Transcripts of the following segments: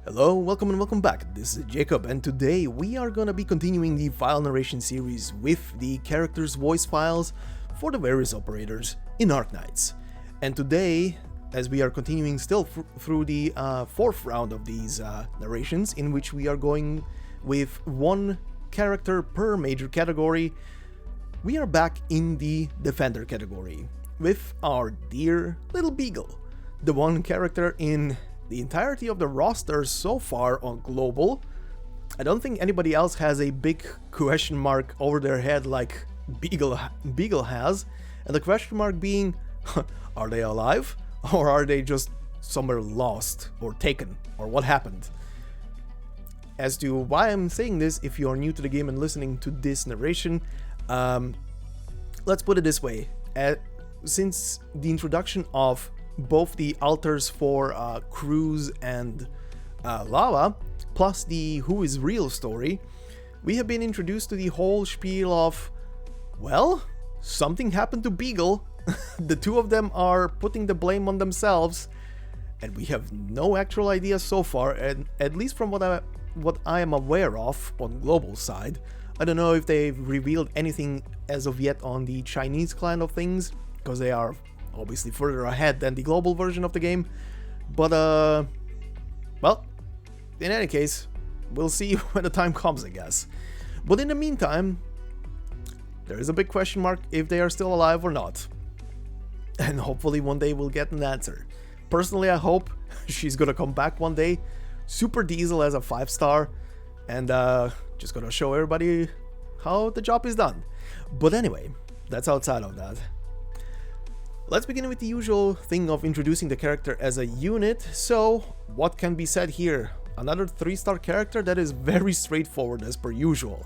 Hello, welcome and welcome back. This is Jacob, and today we are gonna be continuing the file narration series with the characters' voice files for the various operators in Arknights. And today, as we are continuing still through the fourth round of these narrations, in which we are going with one character per major category, we are back in the Defender category with our dear little Beagle, the one character in the entirety of the roster so far on global. I don't think anybody else has a big question mark over their head like Beagle has, and the question mark being, are they alive, or are they just somewhere lost or taken, or what happened? As to why I'm saying this, if you are new to the game and listening to this narration, let's put it this way. Since the introduction of both the altars for Cruise and Lava, plus the Who is Real story, we have been introduced to the whole spiel of, well, something happened to Beagle, the two of them are putting the blame on themselves, and we have no actual idea so far, and at least from what I am aware of on global side. I don't know if they've revealed anything as of yet on the Chinese clan of things, because they are obviously further ahead than the global version of the game, but well, in any case, we'll see when the time comes, I guess. But in the meantime, there is a big question mark if they are still alive or not, and hopefully one day we'll get an answer. Personally, I hope she's gonna come back one day, Super Diesel as a 5-star, and just gonna show everybody how the job is done. But anyway, that's outside of that. Let's begin with the usual thing of introducing the character as a unit. So, what can be said here? Another 3-star character that is very straightforward as per usual.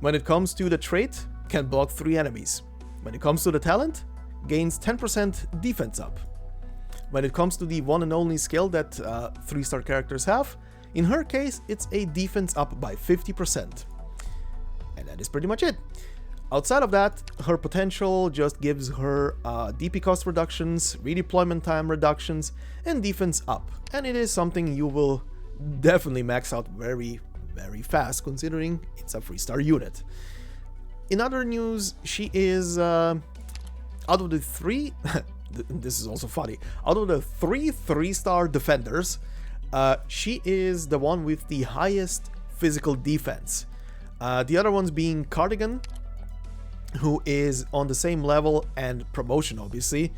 When it comes to the trait, can block 3 enemies. When it comes to the talent, gains 10% defense up. When it comes to the one and only skill that 3-star characters have, in her case, it's a defense up by 50%. And that is pretty much it. Outside of that, her potential just gives her DP cost reductions, redeployment time reductions, and defense up. And it is something you will definitely max out very, very fast, considering it's a 3-star unit. In other news, she is, out of the 3, this is also funny, out of the 3-star defenders, she is the one with the highest physical defense. The other ones being Cardigan, who is on the same level and promotion obviously,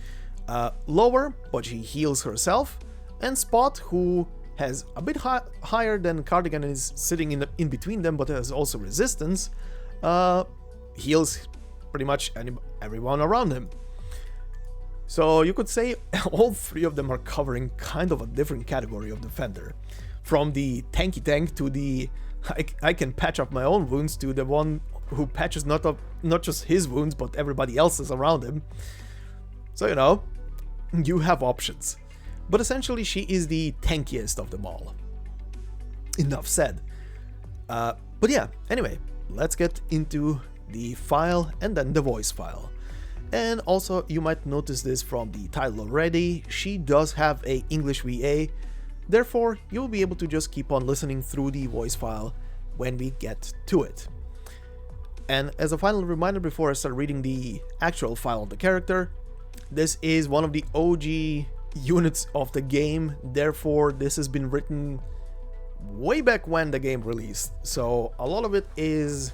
lower, but she heals herself, and Spot, who has a bit higher than Cardigan, is sitting in between them, but has also resistance, heals pretty much everyone around him. So you could say all 3 of them are covering kind of a different category of defender, from the tanky tank to the I can patch up my own wounds to the one who patches not just his wounds, but everybody else's around him. So, you know, you have options. But essentially, she is the tankiest of them all. Enough said. But yeah, anyway, let's get into the file and then the voice file. And also, you might notice this from the title already, she does have a English VA, therefore, you'll be able to just keep on listening through the voice file when we get to it. And as a final reminder before I start reading the actual file of the character, this is one of the OG units of the game, therefore this has been written way back when the game released, so a lot of it is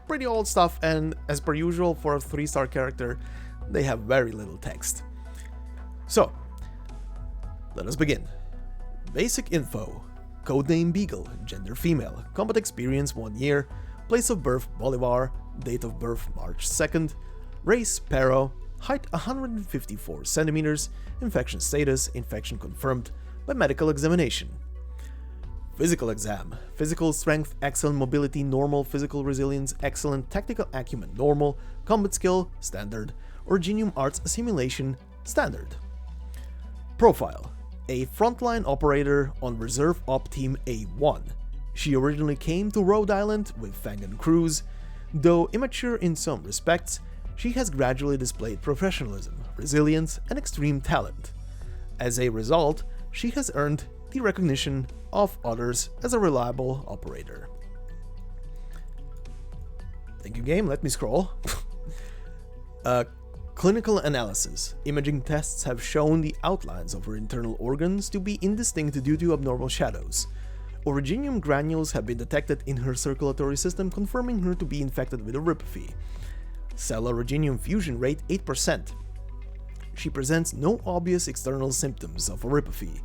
pretty old stuff, and as per usual for a 3-star character, they have very little text. So, let us begin. Basic info. Codename Beagle, gender female, combat experience 1 year, place of birth Bolivar, date of birth March 2nd, race Pero, height 154 centimeters, infection status infection confirmed by medical examination. Physical exam. Physical strength, excellent mobility, normal, physical resilience, excellent, tactical acumen, normal, combat skill, standard, Originium Arts assimilation, standard. Profile. A frontline operator on Reserve Op Team A1. She originally came to Rhode Island with Fang and Cruise. Though immature in some respects, she has gradually displayed professionalism, resilience, and extreme talent. As a result, she has earned the recognition of others as a reliable operator. Thank you, game. Let me scroll. Clinical analysis. Imaging tests have shown the outlines of her internal organs to be indistinct due to abnormal shadows. Originium granules have been detected in her circulatory system, confirming her to be infected with oripathy. Cell originium fusion rate 8%. She presents no obvious external symptoms of oripathy.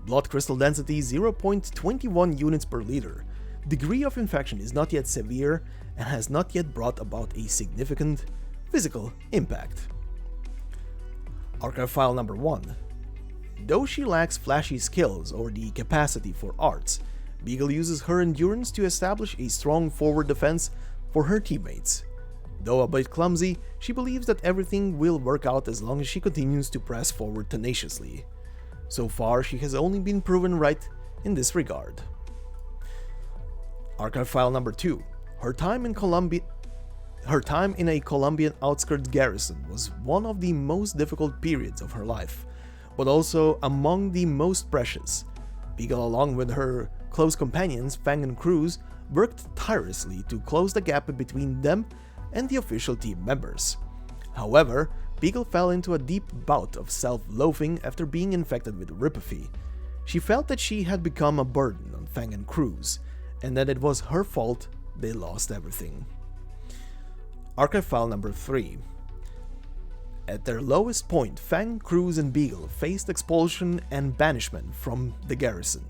Blood crystal density 0.21 units per liter. Degree of infection is not yet severe and has not yet brought about a significant physical impact. Archive file number 1. Though she lacks flashy skills or the capacity for arts, Beagle uses her endurance to establish a strong forward defense for her teammates. Though a bit clumsy, she believes that everything will work out as long as she continues to press forward tenaciously. So far, she has only been proven right in this regard. Archive file number 2. Her time in a Colombian outskirts garrison was one of the most difficult periods of her life, but also among the most precious. Beagle, along with her close companions Fang and Cruz, worked tirelessly to close the gap between them and the official team members. However, Beagle fell into a deep bout of self-loathing after being infected with oripathy. She felt that she had become a burden on Fang and Cruz, and that it was her fault they lost everything. Archive file number 3. At their lowest point, Fang, Cruz, and Beagle faced expulsion and banishment from the garrison.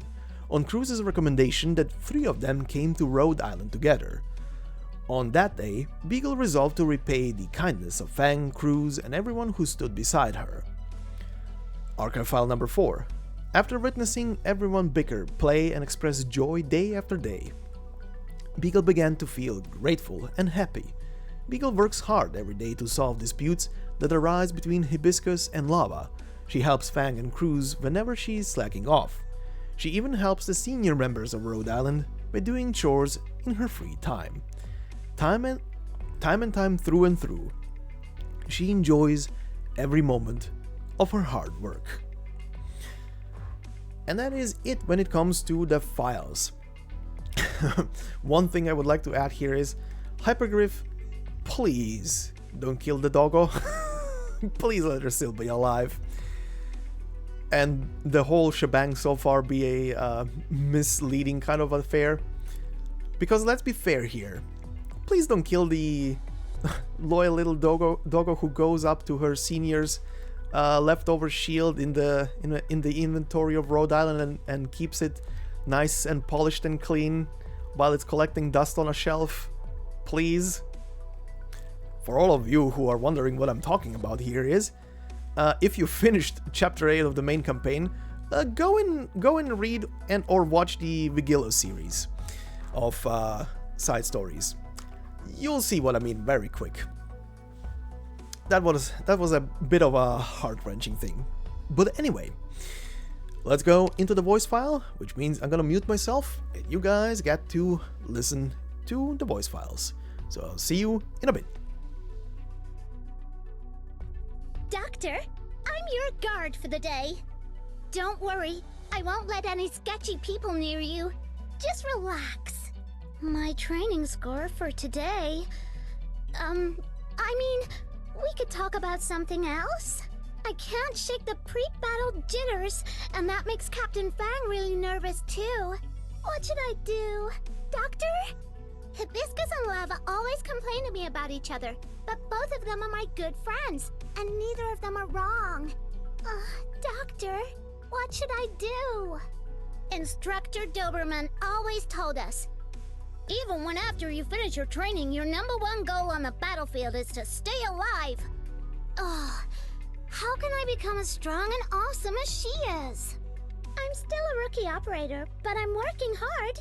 On Cruz's recommendation, that 3 of them came to Rhode Island together. On that day, Beagle resolved to repay the kindness of Fang, Cruz, and everyone who stood beside her. Archive file number 4. After witnessing everyone bicker, play, and express joy day after day, Beagle began to feel grateful and happy. Beagle works hard every day to solve disputes that arise between Hibiscus and Lava. She helps Fang and Cruz whenever she is slacking off. She even helps the senior members of Rhode Island by doing chores in her free time. Time and time through and through, she enjoys every moment of her hard work. And that is it when it comes to the files. One thing I would like to add here is, Hypergriff, please don't kill the doggo. Please let her still be alive. And the whole shebang so far be a misleading kind of affair. Because let's be fair here. Please don't kill the loyal little doggo who goes up to her senior's leftover shield in the inventory of Rhode Island and keeps it nice and polished and clean while it's collecting dust on a shelf. Please. For all of you who are wondering what I'm talking about here is, if you finished Chapter 8 of the main campaign, go and read or watch the Vigilo series of side stories. You'll see what I mean very quick. That was a bit of a heart-wrenching thing. But anyway, let's go into the voice file, which means I'm gonna mute myself and you guys get to listen to the voice files. So I'll see you in a bit. Doctor, I'm your guard for the day. Don't worry, I won't let any sketchy people near you. Just relax. My training score for today... we could talk about something else. I can't shake the pre-battle jitters, and that makes Captain Fang really nervous too. What should I do? Doctor? Hibiscus and Lava always complain to me about each other, but both of them are my good friends, and neither of them are wrong. Doctor, what should I do? Instructor Doberman always told us, even when after you finish your training, your #1 goal on the battlefield is to stay alive. How can I become as strong and awesome as she is? I'm still a rookie operator, but I'm working hard.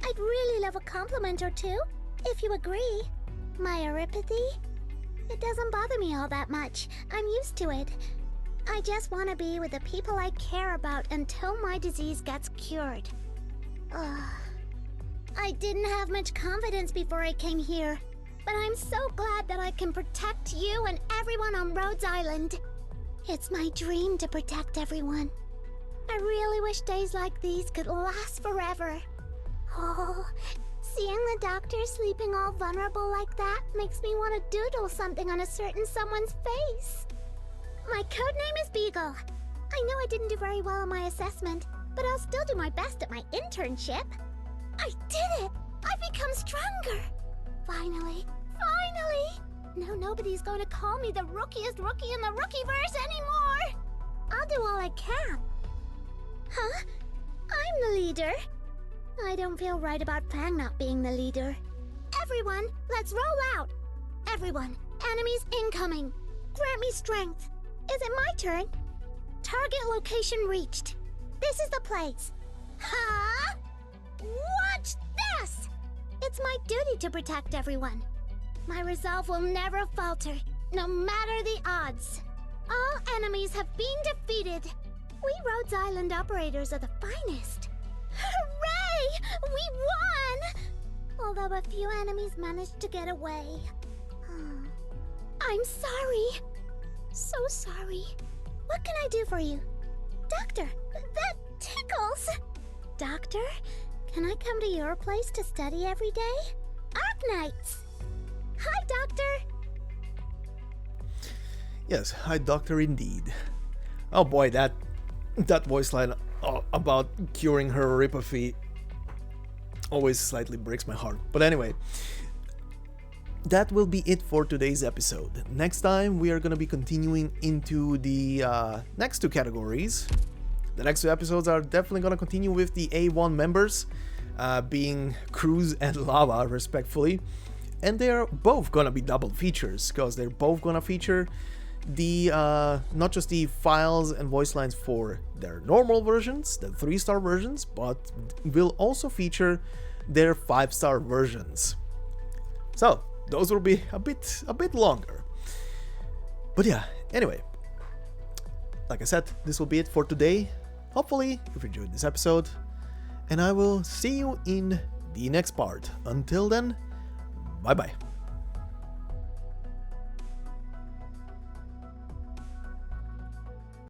I'd really love a compliment or two, if you agree. My oripathy? It doesn't bother me all that much. I'm used to it. I just want to be with the people I care about until my disease gets cured. I didn't have much confidence before I came here, but I'm so glad that I can protect you and everyone on Rhodes Island. It's my dream to protect everyone. I I really wish days like these could last forever. Oh, seeing the doctor sleeping all vulnerable like that makes me want to doodle something on a certain someone's face. My codename is Beagle. I know I didn't do very well on my assessment, but I'll still do my best at my internship. I did it! I've become stronger! Finally! Now nobody's going to call me the rookiest rookie in the Rookieverse anymore! I'll do all I can. Huh? I'm the leader. I don't feel right about Fang not being the leader. Everyone, let's roll out! Everyone, enemies incoming! Grant me strength! Is it my turn? Target location reached. This is the place. Huh? Watch this! It's my duty to protect everyone. My resolve will never falter, no matter the odds. All enemies have been defeated. We Rhodes Island operators are the finest. Hooray! We won! Although a few enemies managed to get away. I'm sorry. So sorry. What can I do for you? Doctor, that tickles! Doctor, can I come to your place to study every day? Arknights! Hi, Doctor! Yes, hi Doctor indeed. Oh boy, that voice line about curing her ripophy always slightly breaks my heart. But anyway, that will be it for today's episode. Next time we are going to be continuing into the next two categories. The next two episodes are definitely going to continue with the A1 members, being Cruz and Lava respectfully. And they're both going to be double features, because they're both going to feature the not just the files and voice lines for their normal versions, the 3-star versions, but will also feature their 5-star versions. So those will be a bit longer. But yeah, anyway, like I said, this will be it for today. Hopefully you've enjoyed this episode, and I will see you in the next part. Until then, bye bye.